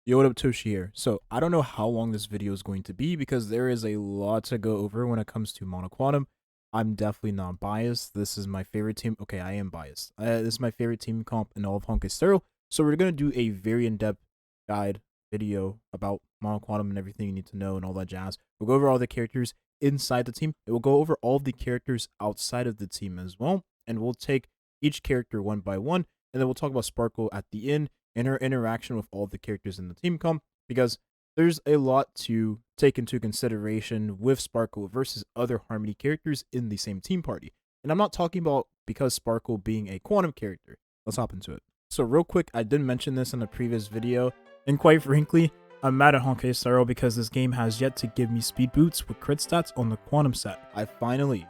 Yo, what up, Toshi here. So, I don't know how long this video is going to be because there is a lot to go over when it comes to monoquantum. I'm definitely not biased. This is my favorite team. Okay, I am biased. This is my favorite team comp in all of Honkai Star. So, we're going to do a very in-depth guide video about monoquantum and everything you need to know and all that jazz. We'll go over all the characters inside the team. It will go over all the characters outside of the team as well. And we'll take each character one by one. And then we'll talk about Sparkle at the end and her interaction with all the characters in the team comp, because there's a lot to take into consideration with Sparkle versus other Harmony characters in the same team party. And I'm not talking about because Sparkle being a quantum character. Let's hop into it. So real quick, I did mention this in a previous video, and quite frankly, I'm mad at Honkai Star because this game has yet to give me speed boots with crit stats on the quantum set. I finally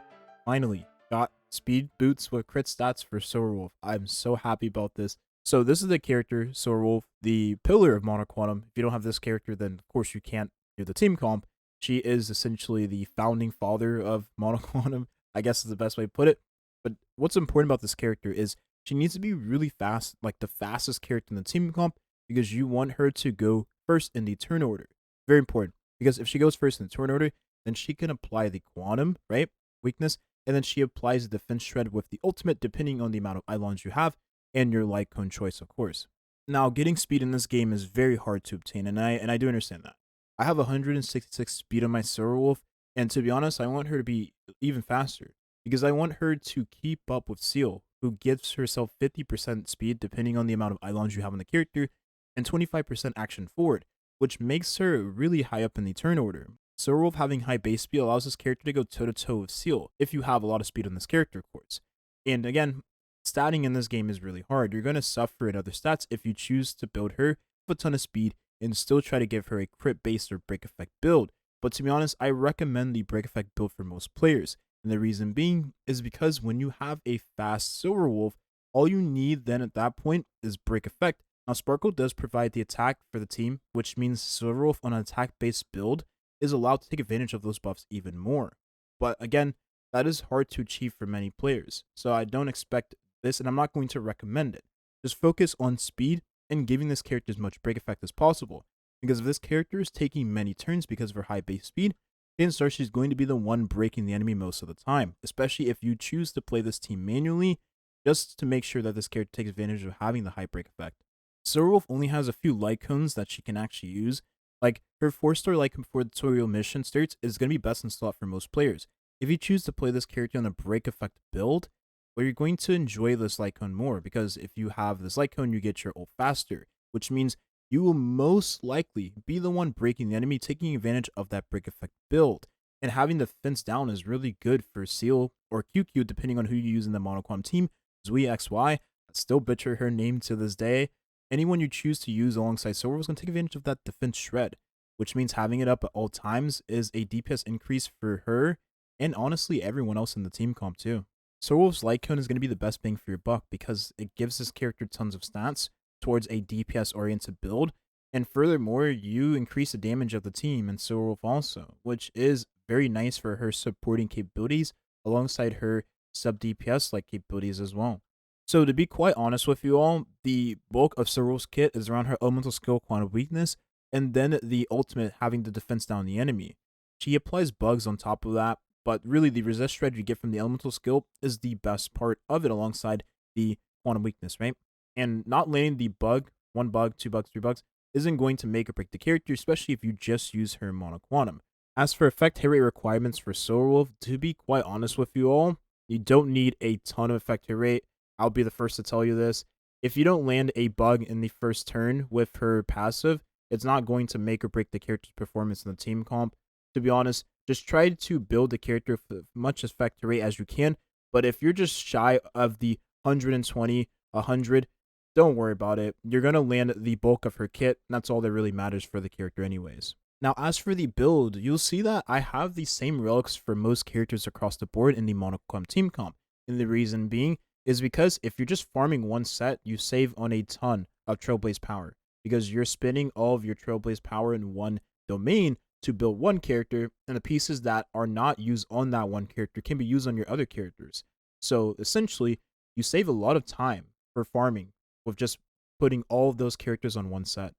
got speed boots with crit stats for Silverwolf. I'm so happy about this. So this is the character, Silverwolf, the pillar of monoquantum. If you don't have this character, then of course you can't do the team comp. She is essentially the founding father of monoquantum, I guess is the best way to put it. But what's important about this character is she needs to be really fast, like the fastest character in the team comp, because you want her to go first in the turn order. Very important, because if she goes first in the turn order, then she can apply the quantum, right, weakness, and then she applies the defense shred with the ultimate depending on the amount of Eidolons you have and your light cone choice, of course. Now, getting speed in this game is very hard to obtain, and I do understand that. I have 166 speed on my Silverwolf, and to be honest, I want her to be even faster, because I want her to keep up with Seal, who gives herself 50% speed depending on the amount of Eidolons you have on the character, and 25% action forward, which makes her really high up in the turn order. Silverwolf having high base speed allows this character to go toe-to-toe with Seal, if you have a lot of speed on this character, of course. And again, statting in this game is really hard. You're going to suffer in other stats if you choose to build her with a ton of speed and still try to give her a crit based or break effect build. But to be honest, I recommend the break effect build for most players. And the reason being is because when you have a fast Silverwolf, all you need then at that point is break effect. Now, Sparkle does provide the attack for the team, which means Silverwolf on an attack based build is allowed to take advantage of those buffs even more. But again, that is hard to achieve for many players. So I don't expect this, and I'm not going to recommend it. Just focus on speed and giving this character as much break effect as possible. Because if this character is taking many turns because of her high base speed, chances are she's going to be the one breaking the enemy most of the time, especially if you choose to play this team manually, just to make sure that this character takes advantage of having the high break effect. Silverwolf only has a few light cones that she can actually use. Like, her 4-star light cone before the tutorial mission starts is going to be best in slot for most players. If you choose to play this character on a break effect build, well, you're going to enjoy this light cone more, because if you have this light cone, you get your ult faster, which means you will most likely be the one breaking the enemy, taking advantage of that break effect build. And having the fence down is really good for Seal or qingque, depending on who you use in the monoquantum team. XY, I still butcher her name to this day. Anyone you choose to use alongside Silver is going to take advantage of that defense shred, which means having it up at all times is a DPS increase for her and honestly everyone else in the team comp too. Silverwolf's light cone is going to be the best bang for your buck because it gives this character tons of stats towards a DPS oriented build, and furthermore, you increase the damage of the team and Silverwolf also, which is very nice for her supporting capabilities alongside her sub DPS like capabilities as well. So to be quite honest with you all, the bulk of Silverwolf's kit is around her elemental skill quantum weakness, and then the ultimate having the defense down the enemy. She applies bugs on top of that, but really the resist shred you get from the elemental skill is the best part of it alongside the quantum weakness, right? And not landing the bug, 1 bug, 2 bugs, 3 bugs, isn't going to make or break the character, especially if you just use her monoquantum. As for effect hit rate requirements for Silverwolf, to be quite honest with you all, you don't need a ton of effect hit rate. I'll be the first to tell you this. If you don't land a bug in the first turn with her passive, it's not going to make or break the character's performance in the team comp. To be honest, just try to build the character with as much effect rate as you can. But if you're just shy of the 120, 100, don't worry about it. You're going to land the bulk of her kit, and that's all that really matters for the character anyways. Now, as for the build, you'll see that I have the same relics for most characters across the board in the monoquantum team comp. And the reason being is because if you're just farming one set, you save on a ton of Trailblaze power, because you're spending all of your Trailblaze power in one domain to build one character, and the pieces that are not used on that one character can be used on your other characters. So essentially, you save a lot of time for farming with just putting all of those characters on one set.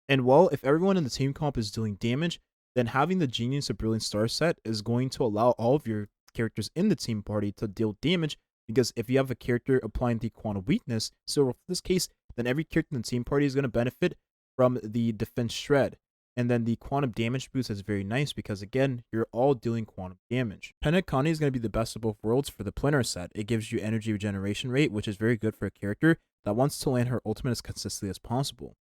And well, if everyone in the team comp is dealing damage, then having the Genius of Brilliant Star set is going to allow all of your characters in the team party to deal damage, because if you have a character applying the quantum weakness, so in this case, then every character in the team party is going to benefit from the defense shred. And then the quantum damage boost is very nice because, again, you're all dealing quantum damage. Penacony is going to be the best of both worlds for the Planner set. It gives you energy regeneration rate, which is very good for a character that wants to land her ultimate as consistently as possible.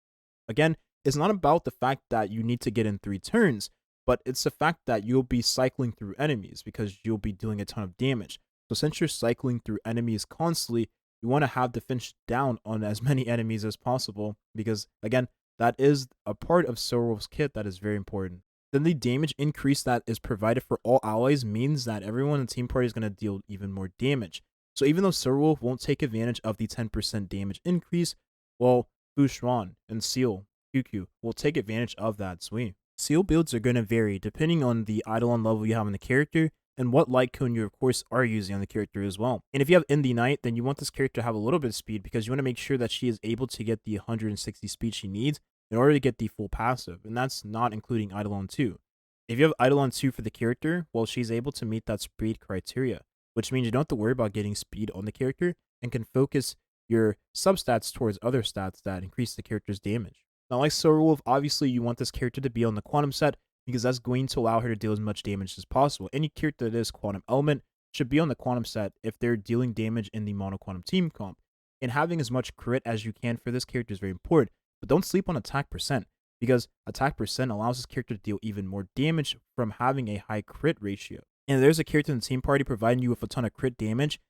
Again, it's not about the fact that you need to get in 3 turns, but it's the fact that you'll be cycling through enemies because you'll be doing a ton of damage. So since you're cycling through enemies constantly, you want to have defense down on as many enemies as possible because, again, that is a part of Silverwolf's kit that is very important. Then the damage increase that is provided for all allies means that everyone in the team party is going to deal even more damage. So even though Silverwolf won't take advantage of the 10% damage increase, well, Xuan and Seele, qingque, will take advantage of that xueyi. Seele builds are going to vary depending on the Eidolon level you have in the character and what light cone you of course are using on the character as well. And if you have In the Night, then you want this character to have a little bit of speed because you want to make sure that she is able to get the 160 speed she needs in order to get the full passive, and that's not including Eidolon 2. If you have Eidolon 2 for the character, well, she's able to meet that speed criteria, which means you don't have to worry about getting speed on the character and can focus your substats towards other stats that increase the character's damage. Now, like Silverwolf, obviously you want this character to be on the quantum set because that's going to allow her to deal as much damage as possible. Any character that is quantum element should be on the quantum set if they're dealing damage in the mono quantum team comp. And having as much crit as you can for this character is very important, but don't sleep on attack percent because attack percent allows this character to deal even more damage from having a high crit ratio. And if there's a character in the team party providing you with a ton of crit damage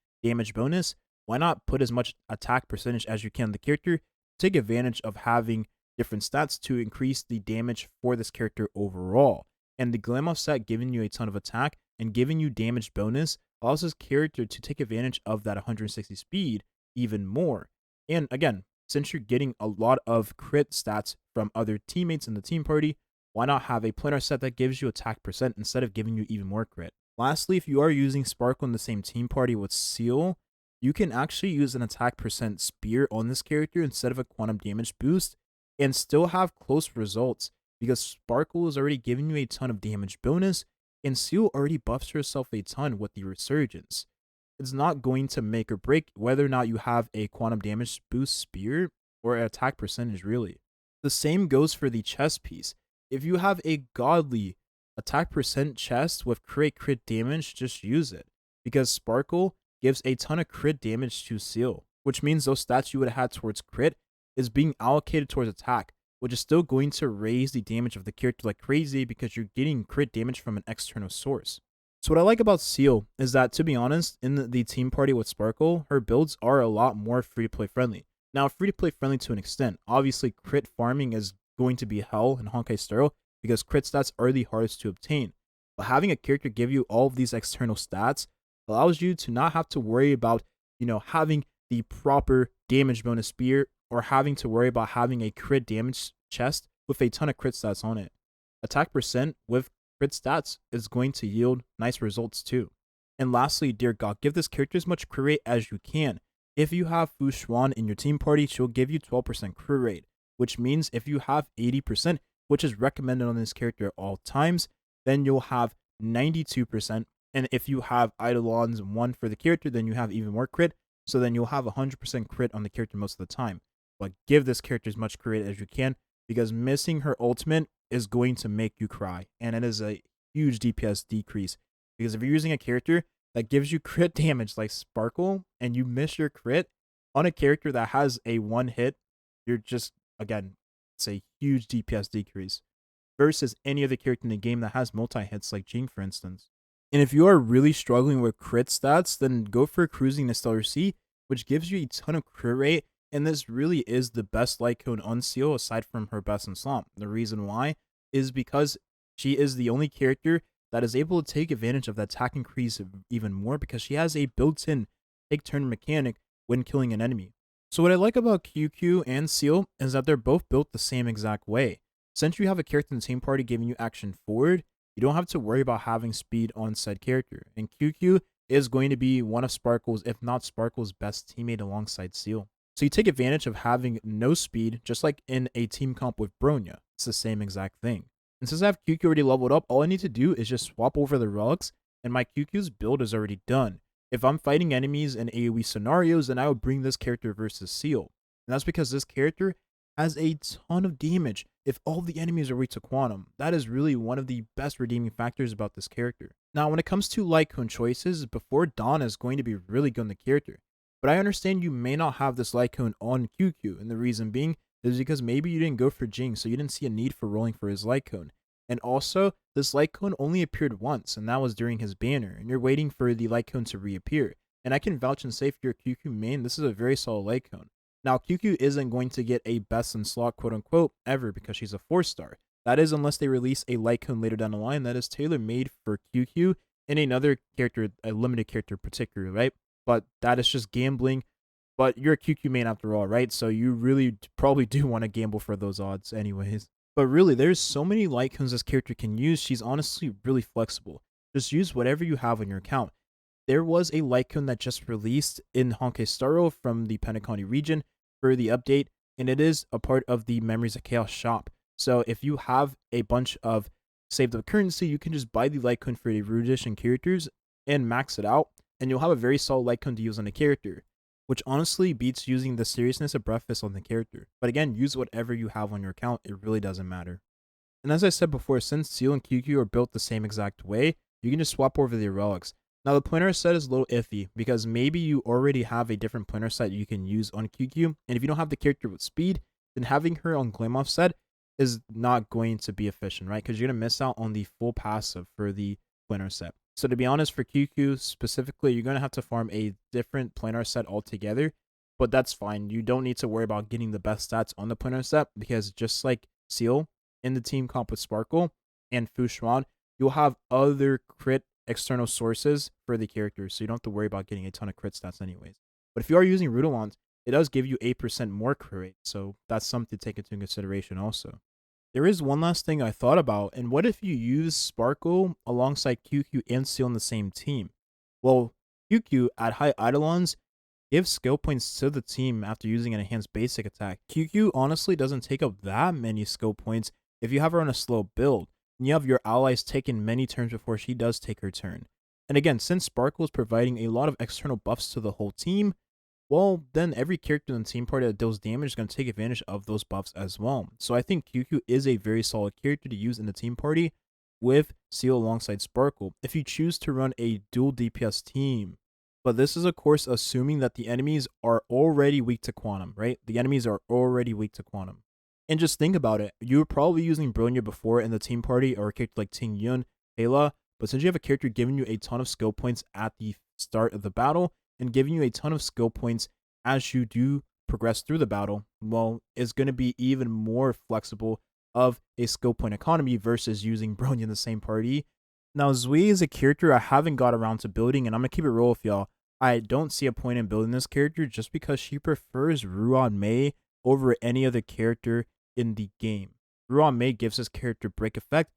bonus, why not put as much attack percentage as you can on the character? Take advantage of having different stats to increase the damage for this character overall. And the Glamour set giving you a ton of attack and giving you damage bonus allows this character to take advantage of that 160 speed even more. And again, since you're getting a lot of crit stats from other teammates in the team party, why not have a planner set that gives you attack percent instead of giving you even more crit? Lastly, if you are using Sparkle in the same team party with Seele, you can actually use an attack percent spear on this character instead of a quantum damage boost and still have close results because Sparkle is already giving you a ton of damage bonus and Seele already buffs herself a ton with the resurgence. It's not going to make or break whether or not you have a quantum damage boost spear or attack percentage really. The same goes for the chest piece. If you have a godly attack percent chest with crit damage, just use it because Sparkle gives a ton of crit damage to Seele, which means those stats you would have had towards crit is being allocated towards attack, which is still going to raise the damage of the character like crazy because you're getting crit damage from an external source. So what I like about Seele is that, to be honest, in the team party with Sparkle, her builds are a lot more free-to-play friendly. Now, free-to-play friendly to an extent. Obviously, crit farming is going to be hell in Honkai Star Rail because crit stats are the hardest to obtain. But having a character give you all of these external stats allows you to not have to worry about, having the proper damage bonus spear or having to worry about having a crit damage chest with a ton of crit stats on it. Attack percent with crit stats is going to yield nice results too. And lastly, dear God, give this character as much crit rate as you can. If you have Fu Xuan in your team party, she'll give you 12% crit rate, which means if you have 80%, which is recommended on this character at all times, then you'll have 92%. And if you have Eidolons 1 for the character, then you have even more crit. So then you'll have 100% crit on the character most of the time. But give this character as much crit as you can because missing her ultimate is going to make you cry. And it is a huge DPS decrease because if you're using a character that gives you crit damage like Sparkle and you miss your crit on a character that has a 1 hit, you're just, again, it's a huge DPS decrease versus any other character in the game that has multi-hits like Jing, for instance. And if you are really struggling with crit stats, then go for Cruising to Stellar Sea, which gives you a ton of crit rate. And this really is the best light cone on Seele aside from her best in Slump. The reason why is because she is the only character that is able to take advantage of that attack increase even more because she has a built-in take turn mechanic when killing an enemy. So what I like about qingque and Seele is that they're both built the same exact way. Since you have a character in the same party giving you action forward, you don't have to worry about having speed on said character. And qingque is going to be one of Sparkle's, if not Sparkle's best teammate alongside Seele. So you take advantage of having no speed, just like in a team comp with Bronya. It's the same exact thing. And since I have qque already leveled up, all I need to do is just swap over the relics, and my qque's build is already done. If I'm fighting enemies in AoE scenarios, then I would bring this character versus Seal. And that's because this character has a ton of damage if all the enemies are weak to quantum. That is really one of the best redeeming factors about this character. Now, when it comes to Lycone choices, Before Dawn is going to be really good on the character. But I understand you may not have this Lycone on qque, and the reason being is because maybe you didn't go for Jing, so you didn't see a need for rolling for his Lycone. And also, this Lycone only appeared once, and that was during his banner, and you're waiting for the Lycone to reappear. And I can vouch and say for your qque main, this is a very solid Lycone. Now, qque isn't going to get a best in slot, quote unquote, ever because she's a 4-star. That is unless they release a Lycone later down the line that is tailor-made for qque and another character, a limited character particularly, right? But that is just gambling. But you're a qque main after all, right? So you really probably do want to gamble for those odds anyways. But really, there's so many Lycones this character can use. She's honestly really flexible. Just use whatever you have on your account. There was a Lycone that just released in Honkai Star from the Penacony region for the update, and it is a part of the Memories of Chaos shop. So if you have a bunch of saved up currency, you can just buy the Lycone for the Root Edition characters and max it out, and you'll have a very solid Lycone to use on a character, which honestly beats using the seriousness of breakfast on the character. But again, use whatever you have on your account, it really doesn't matter. And as I said before, since Seal and qque are built the same exact way, you can just swap over the relics. Now the planar set is a little iffy, because maybe you already have a different planar set you can use on qque, and if you don't have the character with speed, then having her on Glamoff set is not going to be efficient, right? Because you're going to miss out on the full passive for the planar set. So to be honest, for qque specifically, you're going to have to farm a different planar set altogether, but that's fine. You don't need to worry about getting the best stats on the planar set, because just like Seal in the team comp with Sparkle and Xuan, you'll have other crit external sources for the characters, so you don't have to worry about getting a ton of crit stats anyways. But if you are using Rudolans, it does give you 8% more crit rate, so that's something to take into consideration also. There is one last thing I thought about, and what if you use Sparkle alongside qque and Seal on the same team? Well, qque at high Eidolons gives skill points to the team after using an enhanced basic attack. qque honestly doesn't take up that many skill points if you have her on a slow build, and you have your allies taking many turns before she does take her turn. And again, since Sparkle is providing a lot of external buffs to the whole team, well, then every character in the team party that deals damage is going to take advantage of those buffs as well. So I think qque is a very solid character to use in the team party with Seal alongside Sparkle if you choose to run a dual DPS team. But this is, of course, assuming that the enemies are already weak to Quantum, right? The enemies are already weak to Quantum. And just think about it. You were probably using Bronya before in the team party, or a character like Tingyun, Hela, but since you have a character giving you a ton of skill points at the start of the battle, and giving you a ton of skill points as you do progress through the battle, well, it's going to be even more flexible of a skill point economy versus using Bronya in the same party. Now, Xueyi is a character I haven't got around to building, and I'm going to keep it real with y'all. I don't see a point in building this character just because she prefers Ruan Mei over any other character in the game. Ruan Mei gives this character break effect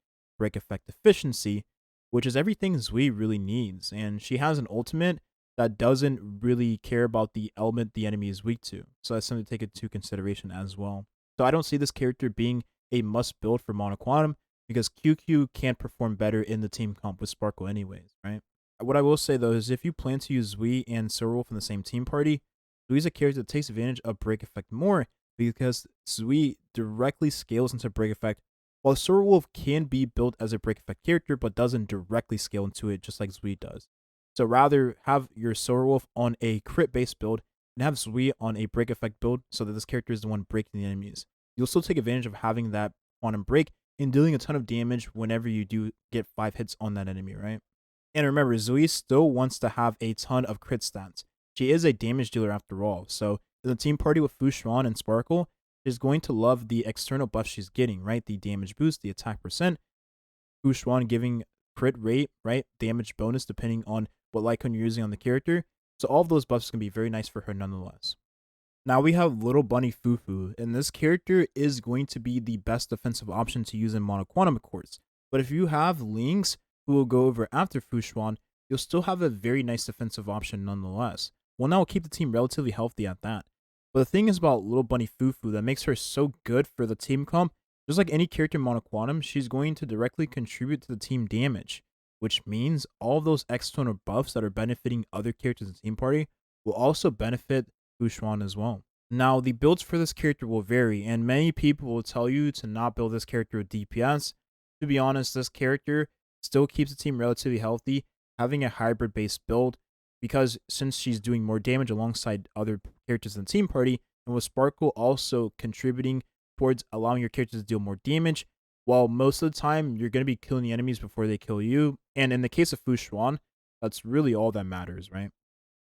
efficiency, which is everything Xueyi really needs, and she has an ultimate that doesn't really care about the element the enemy is weak to. So that's something to take into consideration as well. So I don't see this character being a must build for Mono Quantum, because qque can't perform better in the team comp with Sparkle anyways, right? What I will say though is if you plan to use Xueyi and Silverwolf in the same team party, Xueyi's a character that takes advantage of break effect more, because Xueyi directly scales into break effect, while Silverwolf can be built as a break effect character but doesn't directly scale into it just like Xueyi does. So rather have your Silverwolf on a crit based build and have Xueyi on a break effect build so that this character is the one breaking the enemies. You'll still take advantage of having that quantum break and dealing a ton of damage whenever you do get 5 hits on that enemy, right? And remember, Xueyi still wants to have a ton of crit stats. She is a damage dealer after all, so in the team party with Xuan and Sparkle, she's going to love the external buffs she's getting, right? The damage boost, the attack percent, Xuan giving crit rate, right? Damage bonus depending on what Lycone you're using on the character. So all of those buffs can be very nice for her nonetheless. Now we have Little Bunny Fufu, and this character is going to be the best defensive option to use in Mono Quantum, of course. But if you have Lynx, who will go over after Xuan, you'll still have a very nice defensive option nonetheless. Well, that will keep the team relatively healthy at that. But the thing is about Little Bunny Fufu that makes her so good for the team comp Just like any character in Monoquantum, she's going to directly contribute to the team damage, which means all of those external buffs that are benefiting other characters in the team party will also benefit Xuan as well. Now, the builds for this character will vary, and many people will tell you to not build this character with DPS. To be honest, this character still keeps the team relatively healthy, having a hybrid based build, because since she's doing more damage alongside other characters in the team party, and with Sparkle also contributing towards allowing your characters to deal more damage, while most of the time you're going to be killing the enemies before they kill you. And in the case of Xuan, that's really all that matters, right?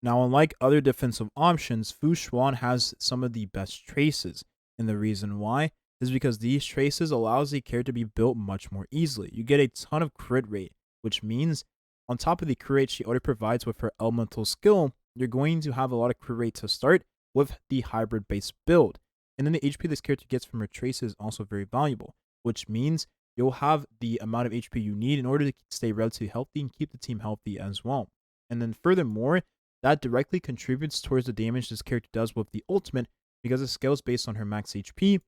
Now, unlike other defensive options, Xuan has some of the best traces, and the reason why is because these traces allows the character to be built much more easily. You get a ton of crit rate, which means on top of the crit rate she already provides with her elemental skill, you're going to have a lot of crit rate to start with the hybrid based build. And then the HP this character gets from her traces is also very valuable, which means you'll have the amount of HP you need in order to stay relatively healthy and keep the team healthy as well. And then furthermore, that directly contributes towards the damage this character does with the ultimate because it scales based on her max HP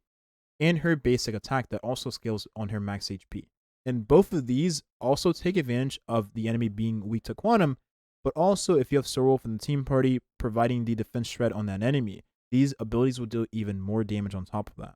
and her basic attack that also scales on her max HP. And both of these also take advantage of the enemy being weak to quantum, but also if you have Soulwolf in the team party providing the defense shred on that enemy, these abilities will do even more damage on top of that.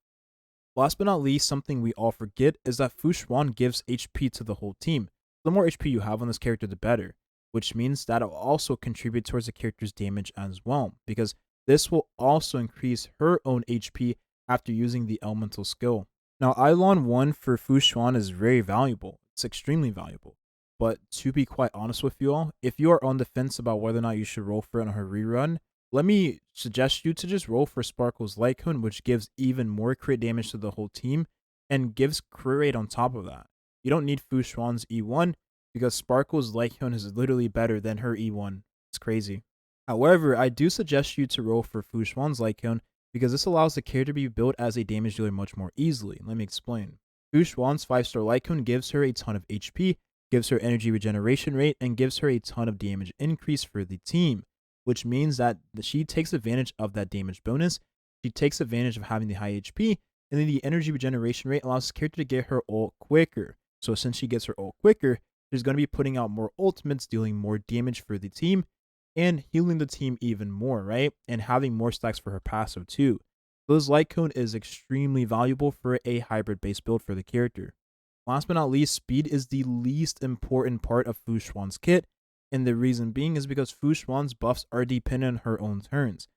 Last but not least, something we all forget is that Xuan gives HP to the whole team. The more HP you have on this character, the better, which means that it will also contribute towards the character's damage as well, because this will also increase her own HP after using the elemental skill. Now, Eidolon 1 for Xuan is very valuable. It's extremely valuable. But to be quite honest with you all, if you are on the fence about whether or not you should roll for it on her rerun, let me suggest you to just roll for Sparkle's Light Cone, which gives even more crit damage to the whole team and gives crit rate on top of that. You don't need Xuan's E1 because Sparkle's Light Cone is literally better than her E1. It's crazy. However, I do suggest you to roll for Xuan's Light Cone because this allows the character to be built as a damage dealer much more easily. Let me explain. Xuan's 5-star Light Cone gives her a ton of HP, gives her energy regeneration rate, and gives her a ton of damage increase for the team, which means that she takes advantage of that damage bonus. She takes advantage of having the high HP, and then the energy regeneration rate allows the character to get her ult quicker. So since she gets her ult quicker, she's going to be putting out more ultimates, dealing more damage for the team, and healing the team even more, right? And having more stacks for her passive too. So this Light Cone is extremely valuable for a hybrid base build for the character. Last but not least, speed is the least important part of Xuan's kit, and the reason being is because Xuan's buffs are dependent on her own turns,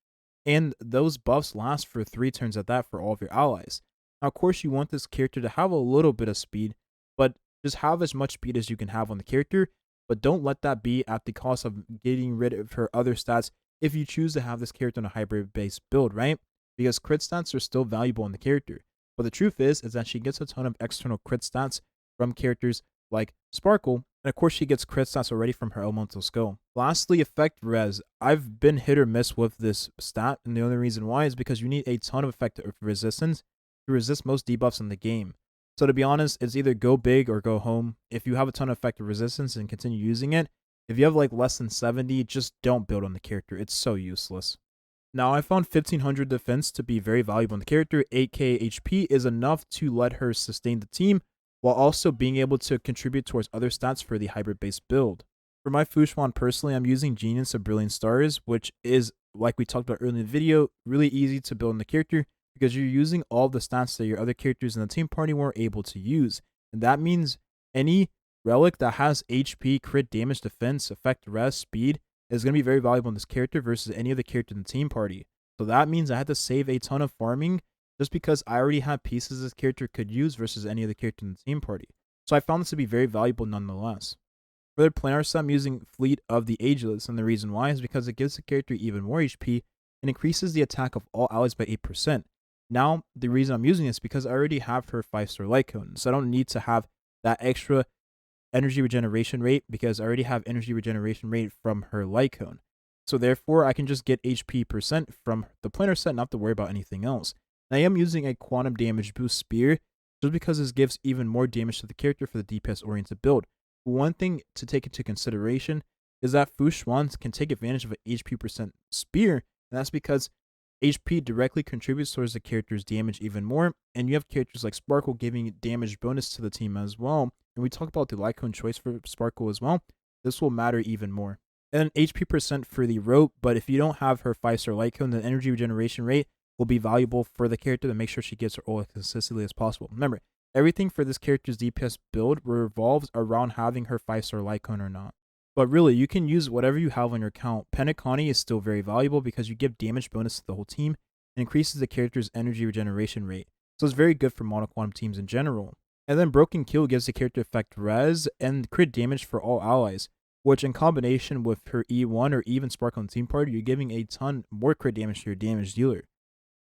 and those buffs last for 3 turns at that for all of your allies. Now, of course, you want this character to have a little bit of speed, but just have as much speed as you can have on the character, but don't let that be at the cost of getting rid of her other stats if you choose to have this character in a hybrid-based build, right? Because crit stats are still valuable on the character. But the truth is that she gets a ton of external crit stats from characters like Sparkle, and of course she gets crit stats already from her elemental skill. Lastly, effect res. I've been hit or miss with this stat, and the only reason why is because you need a ton of effective resistance to resist most debuffs in the game. So to be honest, it's either go big or go home. If you have a ton of effective resistance and continue using it, if you have like less than 70, just don't build on the character. It's so useless. Now, I found 1500 defense to be very valuable in the character. 8k HP is enough to let her sustain the team, while also being able to contribute towards other stats for the hybrid-based build. For my Xuan personally, I'm using Genius of Brilliant Stars, which is, like we talked about earlier in the video, really easy to build in the character because you're using all the stats that your other characters in the team party weren't able to use. And that means any relic that has HP, crit, damage, defense, effect, res, speed, is going to be very valuable in this character versus any other character in the team party. So that means I had to save a ton of farming just because I already had pieces this character could use versus any other character in the team party. So I found this to be very valuable nonetheless. For the planar set, I'm using Fleet of the Ageless, and the reason why is because it gives the character even more HP and increases the attack of all allies by 8%. Now, the reason I'm using this is because I already have her 5-star Light Cone, so I don't need to have that extra energy regeneration rate because I already have energy regeneration rate from her Light Cone. So therefore, I can just get HP percent from the planar set, not to worry about anything else. And I am using a quantum damage boost spear just because this gives even more damage to the character for the DPS oriented build. One thing to take into consideration is that Xuan can take advantage of an HP percent spear, and that's because HP directly contributes towards the character's damage even more, and you have characters like Sparkle giving damage bonus to the team as well. And we talk about the Lycone choice for Sparkle as well. This will matter even more. And then HP percent for the rope, but if you don't have her 5-star Lycone, then energy regeneration rate will be valuable for the character to make sure she gets her ult as consistently as possible. Remember, everything for this character's DPS build revolves around having her 5-star Lycone or not. But really, you can use whatever you have on your account. Penacony is still very valuable because you give damage bonus to the whole team and increases the character's energy regeneration rate. So it's very good for monoquantum teams in general. And then Broken Kill gives the character effect res and crit damage for all allies, which in combination with her E1 or even Sparkle on Team Party, you're giving a ton more crit damage to your damage dealer.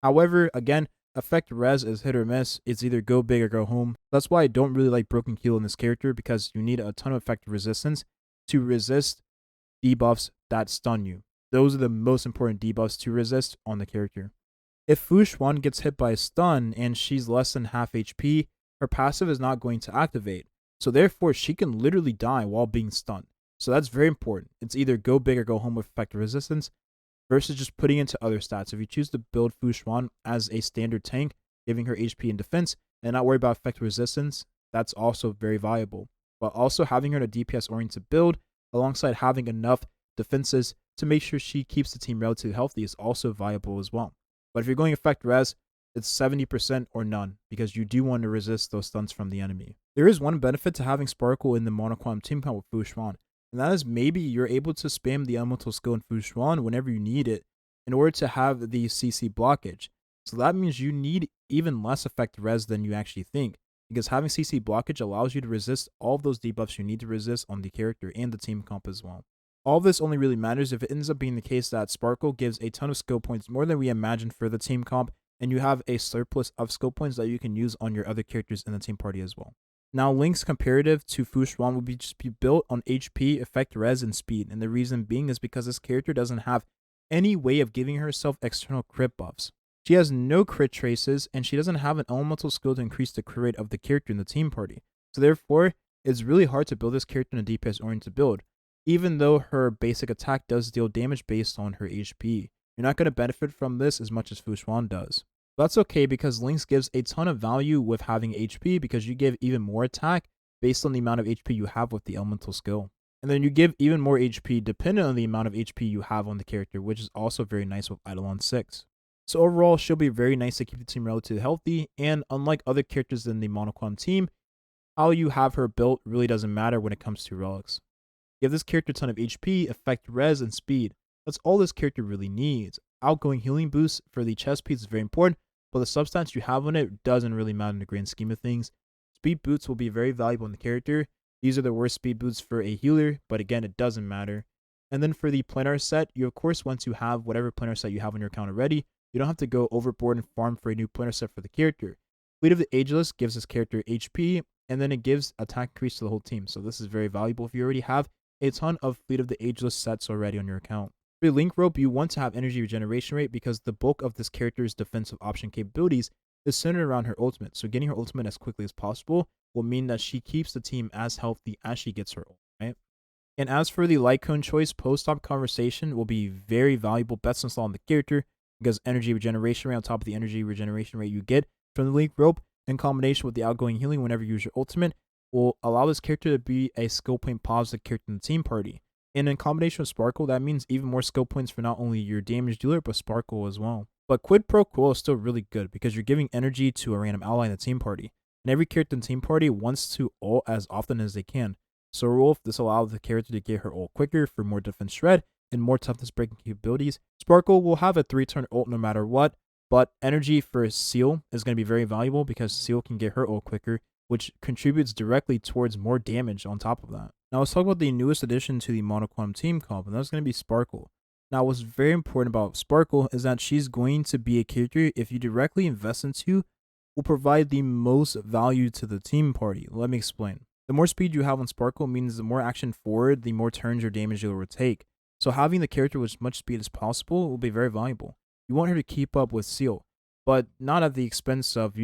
However, again, effect res is hit or miss. It's either go big or go home. That's why I don't really like Broken Kill in this character, because you need a ton of effective resistance to resist debuffs that stun you. Those are the most important debuffs to resist on the character. If Fu Xuan gets hit by a stun and she's less than half HP, her passive is not going to activate. So therefore, she can literally die while being stunned. So that's very important. It's either go big or go home with effective resistance versus just putting into other stats. If you choose to build Fu Xuan as a standard tank, giving her HP and defense, and not worry about effective resistance, that's also very valuable. But also having her in a DPS-oriented build, alongside having enough defenses to make sure she keeps the team relatively healthy, is also viable as well. But if you're going effect res, it's 70% or none, because you do want to resist those stuns from the enemy. There is one benefit to having Sparkle in the monoquantum team comp with Fu Xuan, and that is maybe you're able to spam the elemental skill in Fu Xuan whenever you need it in order to have the CC blockage. So that means you need even less effect res than you actually think, because having CC blockage allows you to resist all of those debuffs you need to resist on the character and the team comp as well. All of this only really matters if it ends up being the case that Sparkle gives a ton of skill points, more than we imagined for the team comp, and you have a surplus of skill points that you can use on your other characters in the team party as well. Now, Lynx comparative to Fu Xuan will just be built on HP, effect res, and speed, and the reason being is because this character doesn't have any way of giving herself external crit buffs. She has no crit traces, and she doesn't have an elemental skill to increase the crit rate of the character in the team party. So therefore, it's really hard to build this character in a DPS-oriented build, even though her basic attack does deal damage based on her HP. You're not going to benefit from this as much as Fu Xuan does. But that's okay, because Lynx gives a ton of value with having HP, because you give even more attack based on the amount of HP you have with the elemental skill. And then you give even more HP dependent on the amount of HP you have on the character, which is also very nice with Eidolon 6. So overall, she'll be very nice to keep the team relatively healthy, and unlike other characters in the monoquantum team, how you have her built really doesn't matter when it comes to relics. Give this character a ton of HP, effect res, and speed. That's all this character really needs. Outgoing healing boost for the chest piece is very important, but the substance you have on it doesn't really matter in the grand scheme of things. Speed boots will be very valuable in the character. These are the worst speed boots for a healer, but again, it doesn't matter. And then for the planar set, you of course, once you have whatever planar set you have on your account already, you don't have to go overboard and farm for a new planar set for the character. Fleet of the Ageless gives this character HP, and then it gives attack increase to the whole team. So this is very valuable if you already have a ton of Fleet of the Ageless sets already on your account. For Link Rope, you want to have energy regeneration rate, because the bulk of this character's defensive option capabilities is centered around her ultimate. So getting her ultimate as quickly as possible will mean that she keeps the team as healthy as she gets her ult, right? And as for the Lycone choice, post-op conversation will be very valuable, best install on the character, because energy regeneration rate on top of the energy regeneration rate you get from the Link Rope, in combination with the outgoing healing whenever you use your ultimate, will allow this character to be a skill point positive character in the team party. And in combination with Sparkle, that means even more skill points for not only your damage dealer, but Sparkle as well. But Quid Pro Quo is still really good, because you're giving energy to a random ally in the team party, and every character in the team party wants to ult as often as they can. So Wolf, this allows the character to get her ult quicker for more defense shred and more toughness breaking capabilities. Sparkle will have a 3-turn ult no matter what, but energy for Seele is going to be very valuable, because Seele can get her ult quicker, which contributes directly towards more damage on top of that. Now let's talk about the newest addition to the monoquantum team comp, and that's going to be Sparkle. Now what's very important about Sparkle is that she's going to be a character, if you directly invest into, will provide the most value to the team party. Let me explain. The more speed you have on Sparkle means the more action forward, the more turns your damage dealer will take. So having the character with as much speed as possible will be very valuable. You want her to keep up with Seele, but not at the expense of,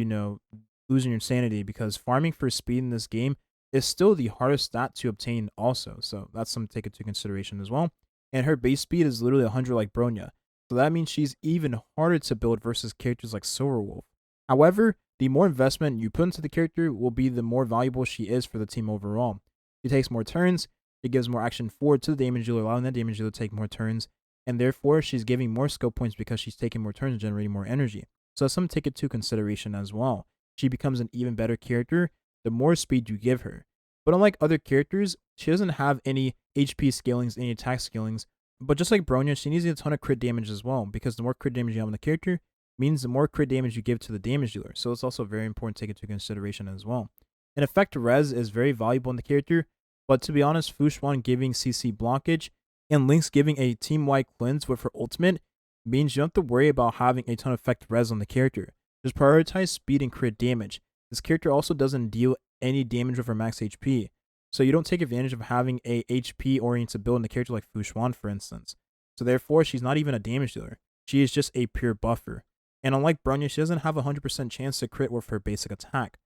losing your sanity, because farming for speed in this game is still the hardest stat to obtain also. So that's something to take into consideration as well. And her base speed is literally 100 like Bronya. So that means she's even harder to build versus characters like Silverwolf. However, the more investment you put into the character will be the more valuable she is for the team overall. She takes more turns, it gives more action forward to the damage dealer, allowing that damage dealer to take more turns, and therefore she's giving more skill points because she's taking more turns and generating more energy. So that's something to take into consideration as well. She becomes an even better character the more speed you give her. But unlike other characters, she doesn't have any HP scalings, any attack scalings. But just like Bronya, she needs a ton of crit damage as well, because the more crit damage you have on the character means the more crit damage you give to the damage dealer. So it's also very important to take into consideration as well. An effect res is very valuable in the character, but to be honest, Xuan giving CC blockage and Lynx giving a team-wide cleanse with her ultimate means you don't have to worry about having a ton of effect res on the character. Just prioritize speed and crit damage. This character also doesn't deal any damage with her max HP, so you don't take advantage of having a HP-oriented build in a character like Xuan, for instance. So therefore, she's not even a damage dealer. She is just a pure buffer. And unlike Bronya, she doesn't have a 100% chance to crit with her basic attack.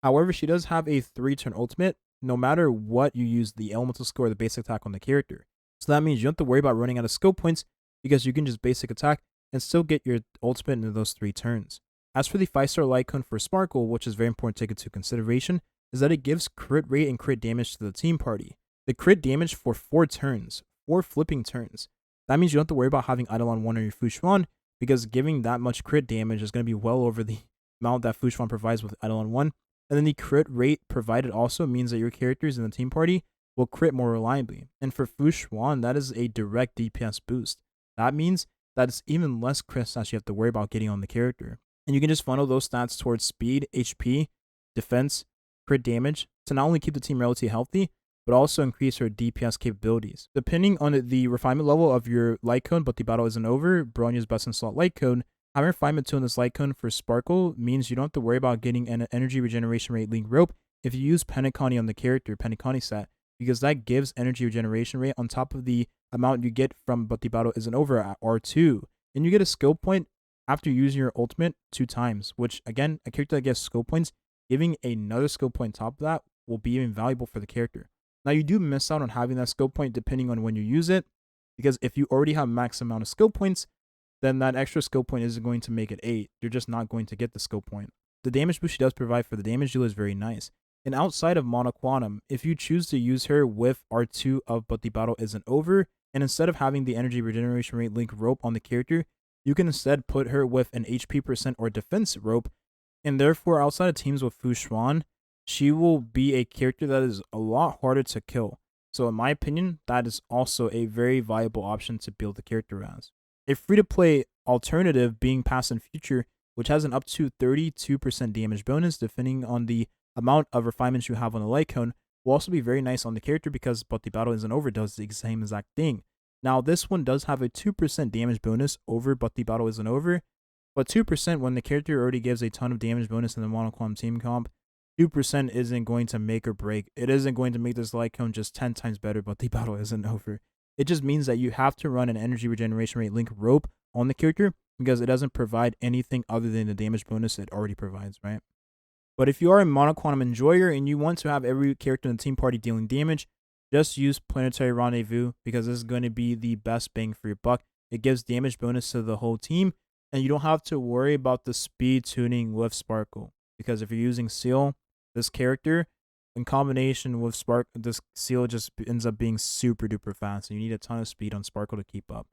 However, she does have a 3-turn ultimate, no matter what you use the elemental skill or the basic attack on the character. So that means you don't have to worry about running out of skill points because you can just basic attack and still get your ultimate into those 3 turns. As for the 5-star Lycone for Sparkle, which is very important to take into consideration, is that it gives crit rate and crit damage to the team party. The crit damage for 4 turns, 4 flipping turns. That means you don't have to worry about having Eidolon 1 or your Xuan, because giving that much crit damage is going to be well over the amount that Xuan provides with Eidolon 1. And then the crit rate provided also means that your characters in the team party will crit more reliably. And for Xuan, that is a direct DPS boost. That means that it's even less crit stats you have to worry about getting on the character. And you can just funnel those stats towards speed, HP, defense, crit damage to not only keep the team relatively healthy, but also increase her DPS capabilities. Depending on the refinement level of your light cone, but the battle isn't over, Bronya's best in slot light cone, having refinement 2 in this light cone for Sparkle means you don't have to worry about getting an energy regeneration rate link rope if you use Penacony on the character, Penacony set, because that gives energy regeneration rate on top of the amount you get from but the battle isn't over at R2. And you get a skill point after using your ultimate 2 times, which again, a character that gets skill points, giving another skill point on top of that will be even valuable for the character. Now you do miss out on having that skill point depending on when you use it, because if you already have max amount of skill points, then that extra skill point isn't going to make it 8. You're just not going to get the skill point. The damage boost she does provide for the damage dealer is very nice. And outside of Monoquantum, if you choose to use her with R2 of But the Battle Isn't Over, and instead of having the energy regeneration rate link rope on the character, you can instead put her with an HP percent or defense rope, and therefore outside of teams with Xuan, she will be a character that is a lot harder to kill. So in my opinion, that is also a very viable option to build the character as. A free-to-play alternative being Past and Future, which has an up to 32% damage bonus depending on the amount of refinements you have on the light cone, will also be very nice on the character because But the Battle Isn't Over does the same exact thing. Now this one does have a 2% damage bonus over But the Battle Isn't Over, but 2% when the character already gives a ton of damage bonus in the Monoquantum team comp, 2% isn't going to make or break. It isn't going to make this light cone just 10 times better, but the battle isn't over. It just means that you have to run an energy regeneration rate link rope on the character because it doesn't provide anything other than the damage bonus it already provides, right? But if you are a Monoquantum enjoyer and you want to have every character in the team party dealing damage, just use Planetary Rendezvous because this is going to be the best bang for your buck. It gives damage bonus to the whole team, and you don't have to worry about the speed tuning with Sparkle. Because if you're using Seal, this character, in combination with this Seal just ends up being super duper fast. And you need a ton of speed on Sparkle to keep up.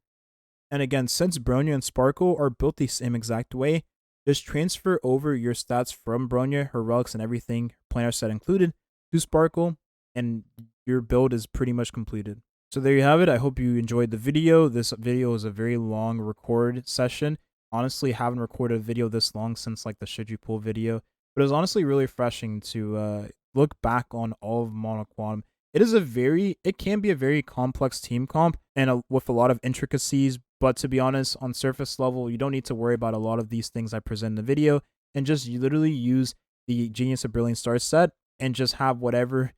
And again, since Bronya and Sparkle are built the same exact way, just transfer over your stats from Bronya, her relics and everything, planar set included, to Sparkle, and your build is pretty much completed. So there you have it. I hope you enjoyed the video. This video is a very long record session. Honestly, haven't recorded a video this long since like the Should You Pull video. But it was honestly really refreshing to look back on all of Monoquantum. It can be a very complex team comp and with a lot of intricacies. But to be honest, on surface level, you don't need to worry about a lot of these things I present in the video. And just you literally use the Genius of Brilliant Stars set and just have whatever,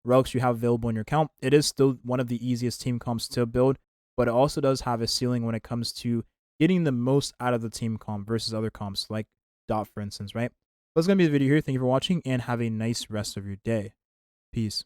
relics you have available in your account. It is still one of the easiest team comps to build, but it also does have a ceiling when it comes to getting the most out of the team comp versus other comps like Dot, for instance, right? That's going to be the video here. Thank you for watching and have a nice rest of your day. Peace.